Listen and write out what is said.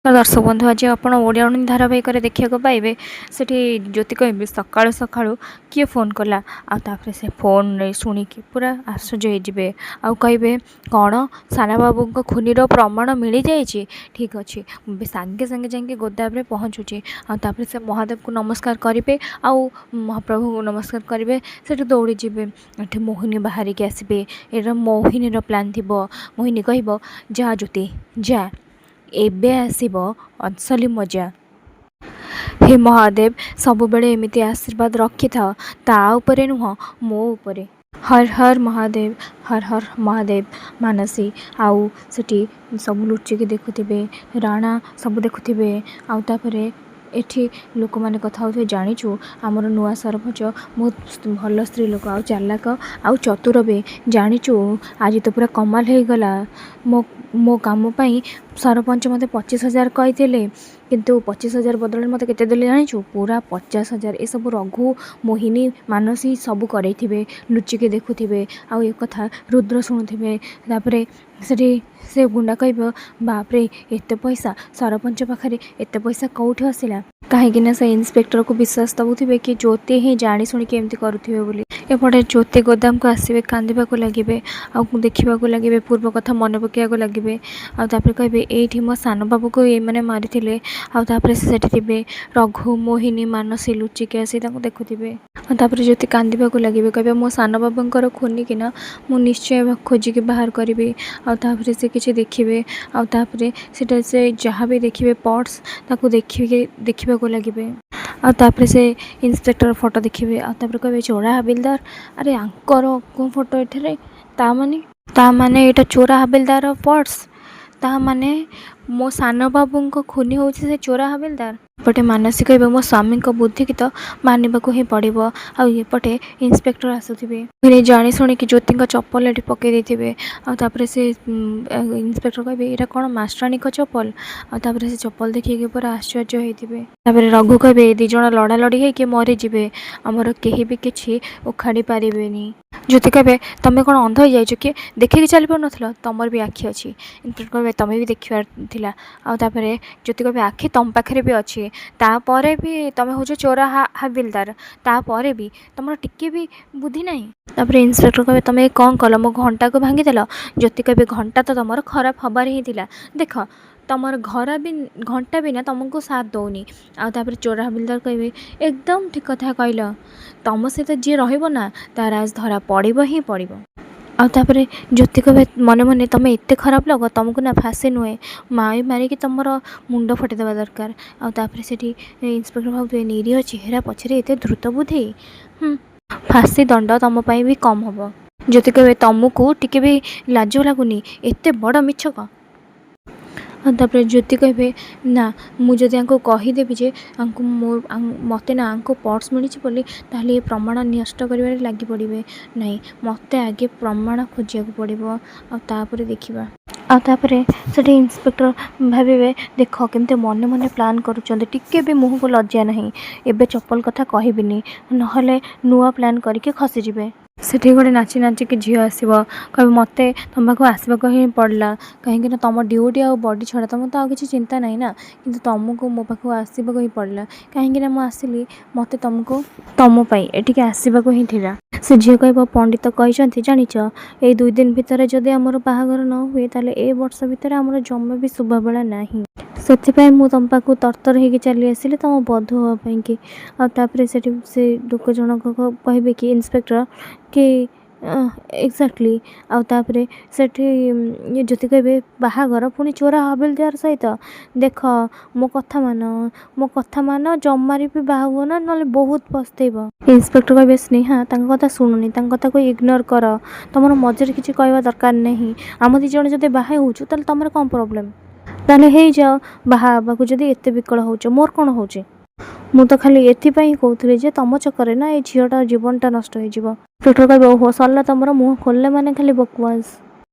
तो दर्शक बंधु आज आप ओडियाणी धारावाहिक देखा पाइबे सेठी ज्योति कह सकाळु सकाळु किए फोन कला आउे से फोन शुणिकी पूरा आश्चर्य हो कहे कौन साना बाबू खूनीर प्रमाण मिल जाइए ठीक अच्छे सांगे सांगे जाके गोदाम पहुँचुची आउे से महादेव को नमस्कार करेंगे आउ महाप्रभु को नमस्कार करेंगे से दौड़ी जी ये मोहिनी बाहरिकी आसबे ये मोहिनी प्लान थी मोहिनी कह जा ज्योति जा एबे आसीबो असली मजा। हे महादेव सब बेले एमिति आशीर्वाद रखी था ता उपरे नुह मो उपरे। हर हर महादेव हर हर महादेव मानसी आउ सेठी सब लुचिकी देखुथिबे राणा सब देखुथिबे आउ तापरे एठी लोक मैंने कथा होते जाचु आमर नुआ सरपंच बहुत भल स्त्री लोक आउ चालाक आउ चतुर भी जाचु आज तो पूरा कमाल हो गला मो मो काम पाई सरपंच मत 25,000 कही किंतु 25,000 बदल मत केते देले जाचु पूरा 50,000 ये सब रघु मोहिनी मानसी सब करे लुचिके देखुथे आउ एक कथा रुद्र शुणुथे से गुंडा कह बापरे एत पैसा सरपंच पाखे एत पैसा कौटी आसला कहीं से इन्स्पेक्टर को विश्वास दबुथे कि ज्योति ही जाणी शुणिकी एमती करुवे बोली एपटे ज्योति गोदाम को आसवे कांदीबा लगे आ देखा लगे पूर्व कथा मन पकड़ा लगे आउे कहे ये मो सान बाबू को ये मैंने मारी आउे से थे रघु मोहिनी मानसी लुचिके आसी देखुथे तापर ज्योति कांदीबा लगे कह मो सान बाबूर खूनी किना मु निश्चय खोजिकी बाहर करी आउे से किसी देखिए आउे से जहाँ भी देखिए पर्स ताकू देखा लगे आउे से इन्स्पेक्टर फोटो देखिए आउे कहे चोरा हाबिलदार अरे आंकर कौन फोटो एठे ता माने ये चोरा हाबिलदार पर्स ता माने मो सान बाबू खूनी हो चोरा हाबिलदार पटे मानसी कह मो स्वामी बुद्धि की तो मानवा ही पड़ो आउे इन्स्पेक्टर आसुवे जाणी शुणिकी ज्योति चप्पल ये पकई देते आउे से इन्स्पेक्टर कहे यहाँ कौन मास्टराणी चप्पल आउे से चप्पल देखिए पूरा आश्चर्य होते रघु कहे दिज लड़ा लड़ी हो मरीजे आमर कहीं भी किसी उखाड़ी पारे ज्योति कहे तुम कौन अंध हो जाइए कि देखिए चली पार न तुमर भी आखि अच्छी इन्स्पेक्टर कहे तुम भी देखार आउे ज्योति कहे आखि तुम पाखे भी अच्छी तापर भी तुम हूँ चोरा हाबिलदार तापर भी तुम टिके भी बुद्धि ना तापर इन्स्पेक्टर कहे तुम कौन कल मो घंटा को भांगीदेल ज्योति कहे घंटा तो तुम खराब हबार ही देख तुमर घर भी घंटा भी ना तुमको साथ दौनी आउे चोरा हाबिलदार कहे एकदम ठीक कथा कहल तुम सहित जी रहा तार आज धरा पड़ो ही पड़ो आउे ज्योति कहे मन मन तुम एत खराब लग तुमको ना फांसी नुहे माई मारिकी तुम मुंड फटेदेवा दरकार आउे से इन्स्पेक्टर भाव निरीह चेहरा पछरे एत द्रुत बुद्धि फांसी दंड तुमपाई भी कम हम ज्योति कहे तुमको टिके भी लाज लगुनि एत बड़ मिछक तापर ज्योति कहे ना मुझे कहीदेवी जे मत ना आंको पर्स मिली ताल ये प्रमाण नष्ट कर लगी पड़े नहीं मत आगे प्रमाण खोजा पड़ो आपर देखा आतापर से इन्स्पेक्टर भावे देख केमती मन मन प्लान करुँचे भी मुँह को लज्जा ना एवं चप्पल कथा कहबिनी ना नुआ प्लान करके खसीजे से गोटे नाची नाचिकी झील आसब कह मत तुम पाक आसवाक ही पड़ा कहीं तुम ड्यूटी आ बॉडी छड़ा तुम तो किसी चिंता ना ना कि तुमको मो पाक आसवाक ही पड़ा कहीं मुझे मत तुमको तुमपाई एटिके आसवाक ही थिला से झील कह पंडित कहते जाच ये 2 दिन भितर जदि आमर बाहागर न हुए ताले ए वर्ष भितर आमर जमा भी शुभ बेला ना से मु तुम पाक तरतर हो चली आसिली तुम बध हाँपाई कि आतापर से लोक जनक कहे कि इन्स्पेक्टर कि एक्जाक्टली आतापर से ज्योति कहे बाहागर पुणी चोरा हाबिलदार सहित देख मो कथा मान जमारी भी बाहा हुआ ना ना बहुत पछतेब इन्स्पेक्टर कहे स्नेहा कथा शुणुनी कथा को इग्नोर कर तुम मजे किसी कहवा दरकार नहीं आम 2 जन जब बाहा हो तुम कौन प्रोब्लेम ताले हो जाओ बाहा जब एत विकल हो मोर कौन हो मु तो खाली एथिपाई कहूली जे तुम चक्कर ना ये झीटा जीवनटा नष्ट हो कहे ओहो सरला तुम मुँह खोलने माने खाली बकवास।